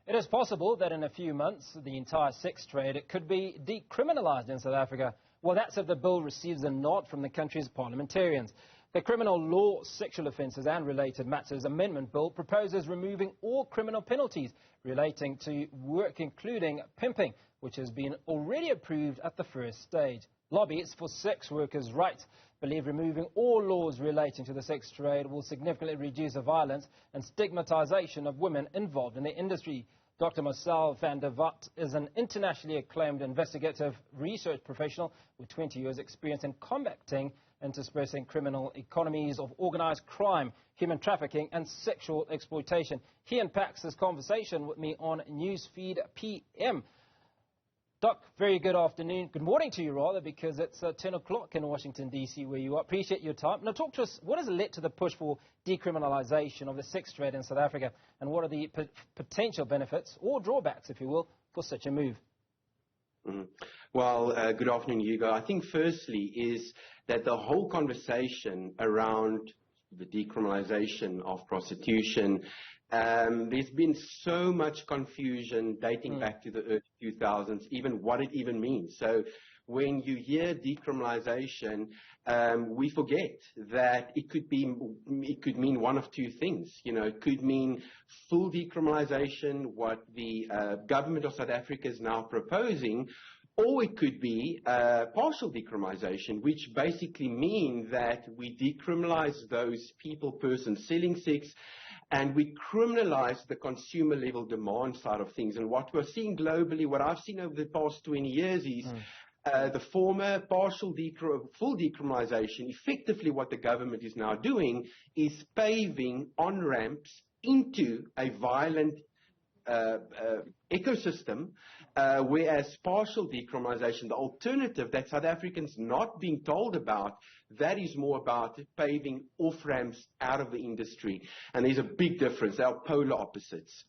It is possible that in a few months, the entire sex trade could be decriminalised in South Africa. Well, that's if the bill receives a nod from the country's parliamentarians. The Criminal Law, Sexual Offences and Related Matters Amendment Bill proposes removing all criminal penalties relating to work, including pimping, which has been already approved at the first stage. Lobbyists for sex workers' rights believe removing all laws relating to the sex trade will significantly reduce the violence and stigmatisation of women involved in the industry. Dr. Marcel van der Walt is an internationally acclaimed investigative research professional with 20 years' experience in combating interspersing criminal economies of organised crime, human trafficking and sexual exploitation. He unpacks this conversation with me on Newsfeed PM. Doc, very good afternoon. Good morning to you, rather, because it's 10 o'clock in Washington, D.C., where you are. Appreciate your time. Now, talk to us, what has led to the push for decriminalisation of the sex trade in South Africa, and what are the potential benefits, or drawbacks, if you will, for such a move? Well, good afternoon, Hugo. I think firstly is that the whole conversation around the decriminalisation of prostitution, there's been so much confusion dating back to the early 2000s, even what it even means. So when you hear decriminalisation, we forget that it could mean one of two things. You know, it could mean full decriminalisation, what the government of South Africa is now proposing, or it could be partial decriminalisation, which basically means that we decriminalise those persons selling sex, and we criminalise the consumer level demand side of things. And what we're seeing globally, what I've seen over the past 20 years is the former full decriminalisation. Effectively what the government is now doing is paving on-ramps into a violent ecosystem, whereas partial decriminalisation, the alternative that South Africans not being told about, that is more about paving off-ramps out of the industry. And there's a big difference. They are polar opposites.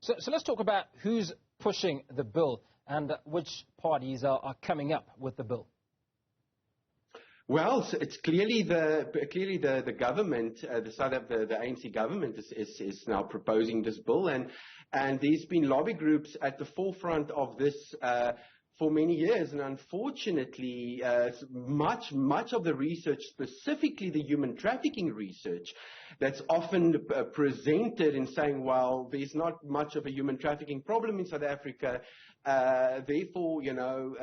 So let's talk about who's pushing the bill and which parties are coming up with the bill. Well, so it's clearly the government, the ANC government is now proposing this bill, and there's been lobby groups at the forefront of this for many years, and unfortunately, much of the research, specifically the human trafficking research, that's often presented in saying, well, there's not much of a human trafficking problem in South Africa, therefore, you know,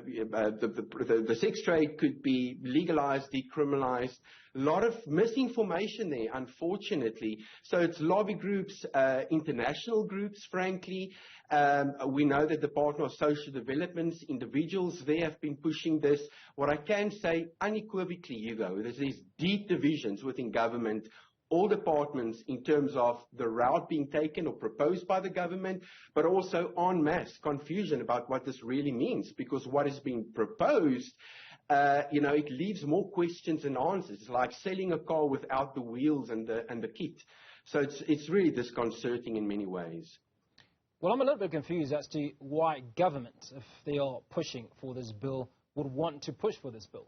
the sex trade could be legalized, decriminalized. A lot of misinformation there, unfortunately. So it's lobby groups, international groups, frankly. We know that the Department of Social Development's individuals there have been pushing this. What I can say unequivocally, Hugo, there's these deep divisions within government, all departments, in terms of the route being taken or proposed by the government, but also en masse confusion about what this really means, because what is being proposed, you know, it leaves more questions than answers. It's like selling a car without the wheels and the kit. So it's really disconcerting in many ways. Well, I'm a little bit confused as to why government, if they are pushing for this bill, would want to push for this bill.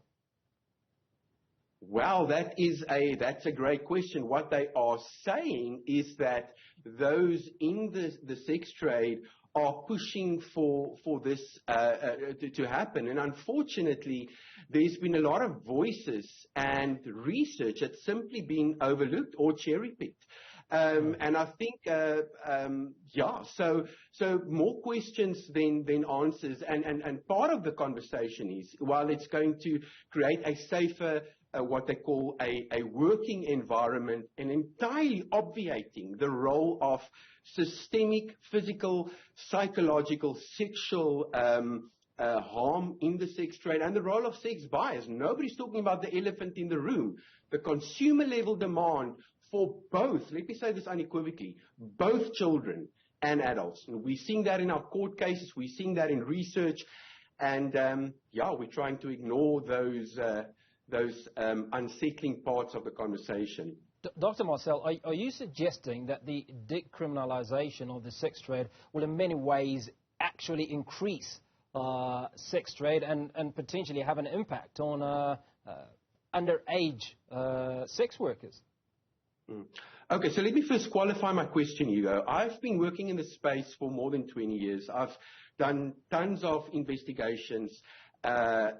Well, that's a great question. What they are saying is that those in the sex trade are pushing for this to happen. And unfortunately, there's been a lot of voices and research that's simply been overlooked or cherry-picked. And I think, so more questions than answers. And part of the conversation is, while it's going to create a safer, what they call a working environment, and entirely obviating the role of systemic, physical, psychological, sexual harm in the sex trade, and the role of sex buyers. Nobody's talking about the elephant in the room. The consumer level demand for both, let me say this unequivocally, both children and adults. And we're seeing that in our court cases, we're seeing that in research, and we're trying to ignore those unsettling parts of the conversation. Dr. Marcel, are you suggesting that the decriminalisation of the sex trade will in many ways actually increase sex trade and potentially have an impact on underage sex workers? Okay, so let me first qualify my question, Hugo. I've been working in this space for more than 20 years. I've done tons of investigations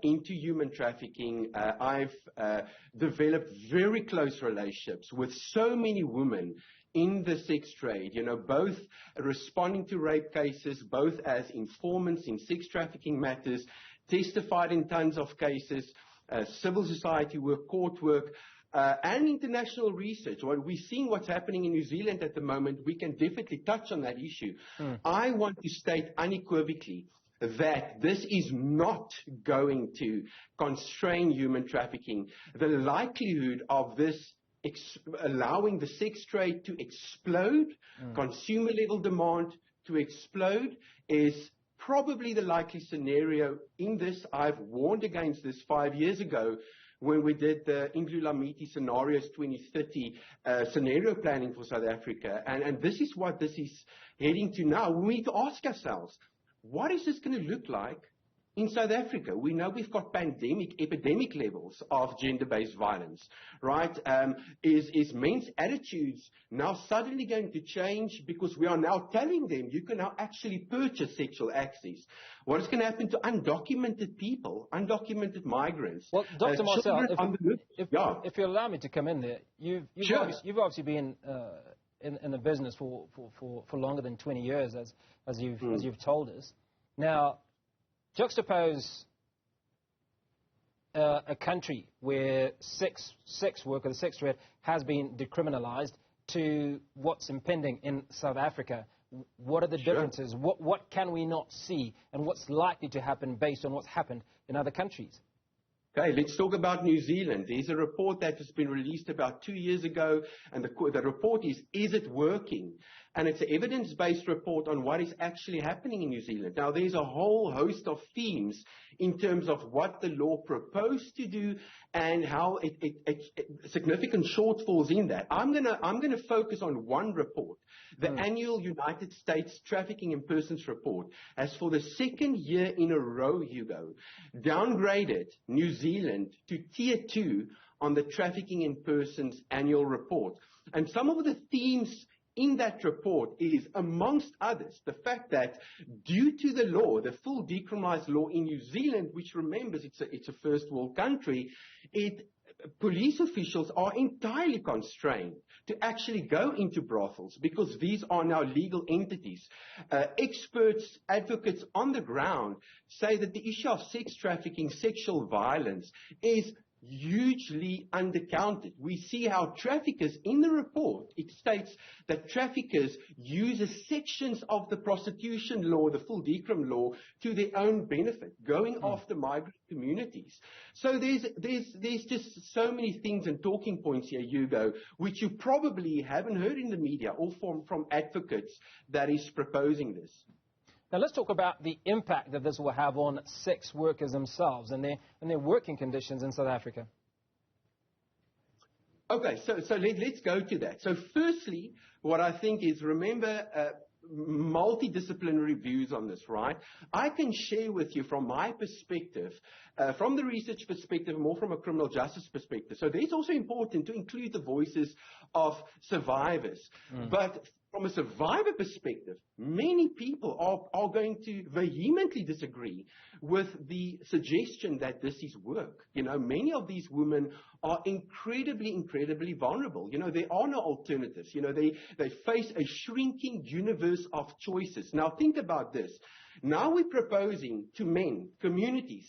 into human trafficking. I've developed very close relationships with so many women in the sex trade, both responding to rape cases, both as informants in sex trafficking matters, testified in tons of cases, civil society work, court work, and international research. Well, we're seeing what's happening in New Zealand at the moment. We can definitely touch on that issue. I want to state unequivocally that this is not going to constrain human trafficking. The likelihood of this allowing the sex trade to explode, consumer level demand to explode, is probably the likely scenario in this. I've warned against this 5 years ago when we did the Indlulamiti Scenarios 2030 scenario planning for South Africa. And this is what this is heading to now. We need to ask ourselves, what is this going to look like in South Africa? We know we've got epidemic levels of gender-based violence, right? Is men's attitudes now suddenly going to change because we are now telling them you can now actually purchase sexual access? What is going to happen to undocumented people, undocumented migrants? Well, Dr. Marcel, if you allow me to come in there, you've obviously been in the business for longer than 20 years, as you've told us. Now, juxtapose a country where sex work or the sex trade has been decriminalized to what's impending in South Africa. What are the differences? What can we not see? And what's likely to happen based on what's happened in other countries? Okay, let's talk about New Zealand. There's a report that has been released about 2 years ago, and the report is it working? And it's an evidence-based report on what is actually happening in New Zealand. Now, there's a whole host of themes in terms of what the law proposed to do and how significant shortfalls in that. I'm gonna focus on one report. The annual United States Trafficking in Persons report has, for the second year in a row, Hugo, downgraded New Zealand to Tier 2 on the Trafficking in Persons annual report. And some of the themes in that report is, amongst others, the fact that due to the law, the full decriminalized law in New Zealand, which, remembers, it's a first world country, police officials are entirely constrained to actually go into brothels because these are now legal entities. Experts, advocates on the ground say that the issue of sex trafficking, sexual violence is hugely undercounted. We see how traffickers, in the report, it states that traffickers use sections of the prostitution law, the full decrim law, to their own benefit, going after migrant communities. So there's just so many things and talking points here, Hugo, which you probably haven't heard in the media or from advocates that is proposing this. Now let's talk about the impact that this will have on sex workers themselves and their working conditions in South Africa. Okay, so let's go to that. So firstly, what I think is, remember, multidisciplinary views on this, right? I can share with you from my perspective, from the research perspective, more from a criminal justice perspective. So it's also important to include the voices of survivors. But from a survivor perspective, many people are going to vehemently disagree with the suggestion that this is work. Many of these women are incredibly vulnerable. There are no alternatives. They face a shrinking universe of choices. Now, think about this. Now we're proposing to men, communities,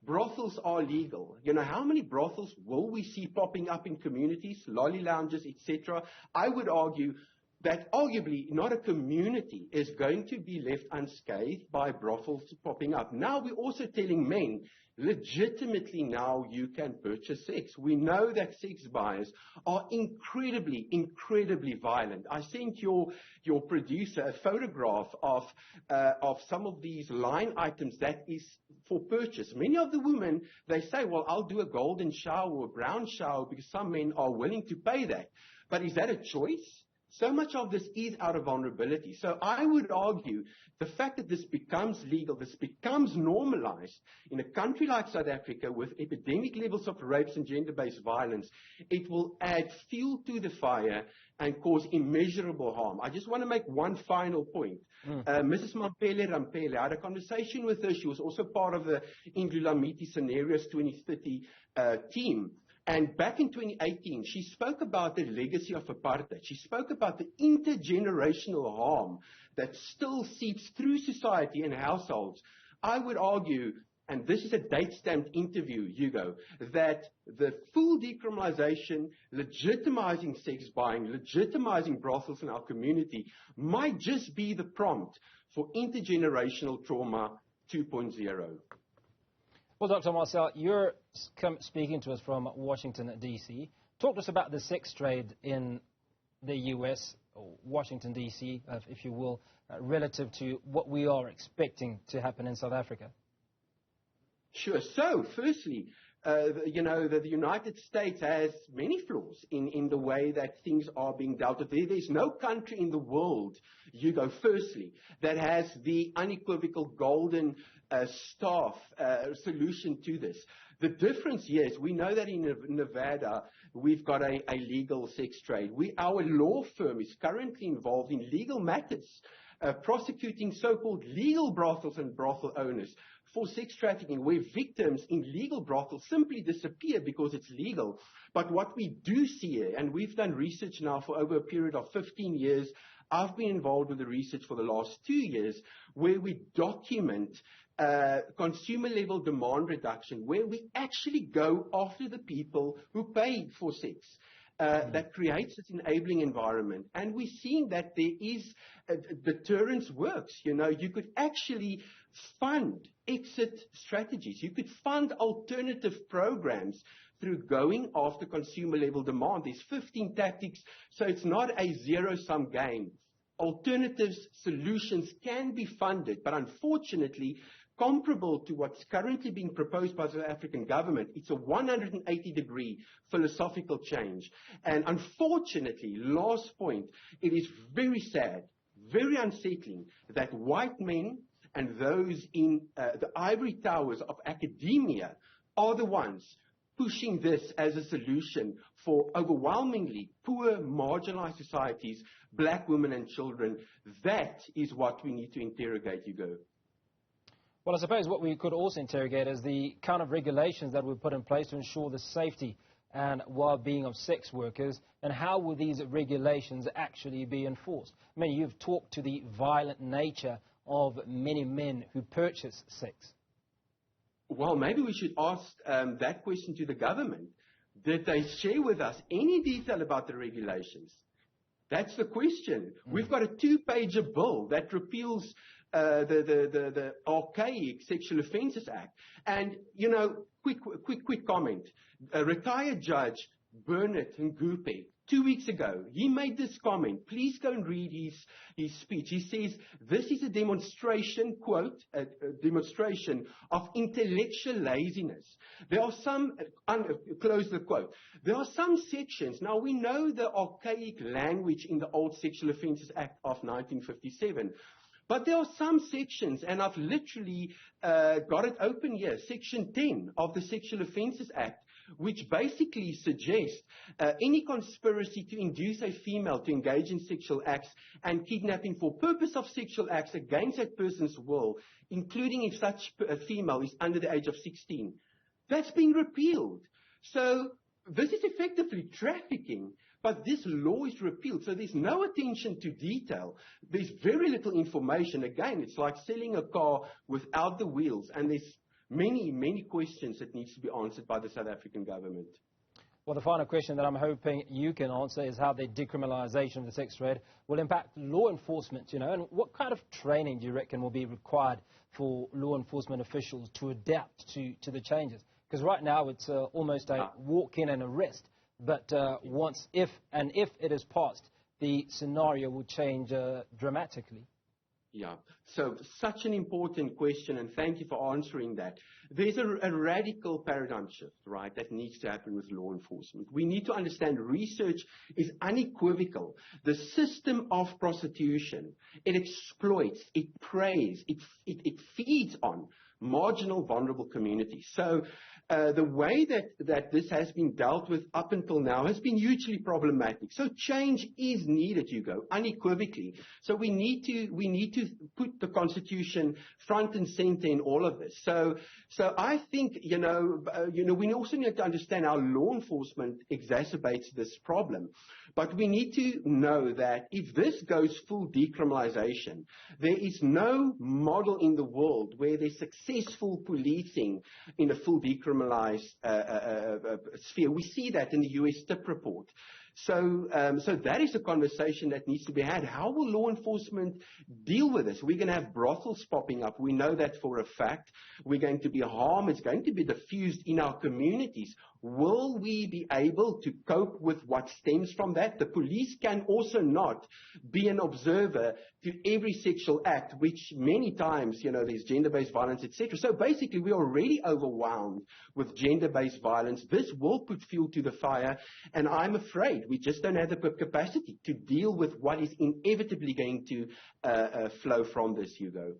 brothels are legal. How many brothels will we see popping up in communities, lolly lounges, etc.? I would argue that arguably not a community is going to be left unscathed by brothels popping up. Now we're also telling men, legitimately now you can purchase sex. We know that sex buyers are incredibly violent. I sent your producer a photograph of some of these line items that is for purchase. Many of the women, they say, well, I'll do a golden shower or a brown shower because some men are willing to pay that. But is that a choice? So much of this is out of vulnerability. So I would argue the fact that this becomes legal, this becomes normalized in a country like South Africa with epidemic levels of rapes and gender-based violence, it will add fuel to the fire and cause immeasurable harm. I just want to make one final point. Mrs. Rampele, I had a conversation with her. She was also part of the Indlulamiti Scenarios 2030 team. And back in 2018, she spoke about the legacy of apartheid. She spoke about the intergenerational harm that still seeps through society and households. I would argue, and this is a date-stamped interview, Hugo, that the full decriminalization, legitimizing sex buying, legitimizing brothels in our community might just be the prompt for intergenerational trauma 2.0. Well, Dr. Marcel, you're speaking to us from Washington, D.C. Talk to us about the sex trade in the U.S., or Washington, D.C., if you will, relative to what we are expecting to happen in South Africa. Sure. So, firstly, the United States has many flaws in the way that things are being dealt with. There's no country in the world, Hugo, firstly, that has the unequivocal golden staff solution to this. The difference here is we know that in Nevada we've got a legal sex trade. Our law firm is currently involved in legal matters, prosecuting so-called legal brothels and brothel owners for sex trafficking, where victims in legal brothels simply disappear because it's legal. But what we do see here, and we've done research now for over a period of 15 years, I've been involved with the research for the last 2 years, where we document consumer-level demand reduction, where we actually go after the people who pay for sex. That creates this enabling environment. And we're seeing that there is deterrence works. You know, you could actually fund exit strategies. You could fund alternative programs through going after consumer-level demand. There's 15 tactics, so it's not a zero-sum game. Alternatives, solutions can be funded, but unfortunately, comparable to what's currently being proposed by the South African government, it's a 180-degree philosophical change. And unfortunately, last point, it is very sad, very unsettling that white men and those in the ivory towers of academia are the ones pushing this as a solution for overwhelmingly poor, marginalized societies, black women and children. That is what we need to interrogate, Hugo. Well, I suppose what we could also interrogate is the kind of regulations that were put in place to ensure the safety and well-being of sex workers, and how will these regulations actually be enforced? I mean, you've talked to the violent nature of many men who purchase sex. Well, maybe we should ask that question to the government. Did they share with us any detail about the regulations? That's the question. We've got a 2-pager bill that repeals the archaic Sexual Offences Act. And, you know, quick comment. A retired judge, Bernard Ngupe, 2 weeks ago, he made this comment. Please go and read his speech. He says, this is a demonstration, quote, a demonstration of intellectual laziness. There are some, close the quote, there are some sections, now we know the archaic language in the old Sexual Offences Act of 1957, but there are some sections, and I've literally got it open here, Section 10 of the Sexual Offences Act, which basically suggests any conspiracy to induce a female to engage in sexual acts and kidnapping for purpose of sexual acts against that person's will, including if such a female is under the age of 16. That's been repealed. So this is effectively trafficking, but this law is repealed. So there's no attention to detail. There's very little information. Again, it's like selling a car without the wheels, and there's many questions that needs to be answered by the South African government. Well, the final question that I'm hoping you can answer is how the decriminalisation of the sex trade will impact law enforcement, you know, and what kind of training do you reckon will be required for law enforcement officials to adapt to the changes? Because right now it's almost a walk-in and arrest, but if it is passed, the scenario will change dramatically. Yeah, so such an important question, and thank you for answering that. There's a radical paradigm shift, right, that needs to happen with law enforcement. We need to understand research is unequivocal. The system of prostitution, it exploits, it preys, it feeds on marginal, vulnerable communities. So the way that this has been dealt with up until now has been hugely problematic. So change is needed, Hugo, unequivocally. So we need to put the Constitution front and center in all of this. So I think, we also need to understand how law enforcement exacerbates this problem. But we need to know that if this goes full decriminalization, there is no model in the world where there's successful policing in a full decriminalized sphere. We see that in the US TIP report. So that is a conversation that needs to be had. How will law enforcement deal with this? We're going to have brothels popping up. We know that for a fact. We're going to be harm. It's going to be diffused in our communities. Will we be able to cope with what stems from that? The police can also not be an observer to every sexual act, which many times, there's gender-based violence, etc. So basically, we're already overwhelmed with gender-based violence. This will put fuel to the fire, and I'm afraid we just don't have the capacity to deal with what is inevitably going to flow from this, Hugo.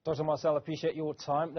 Dr. Marcel, appreciate your time.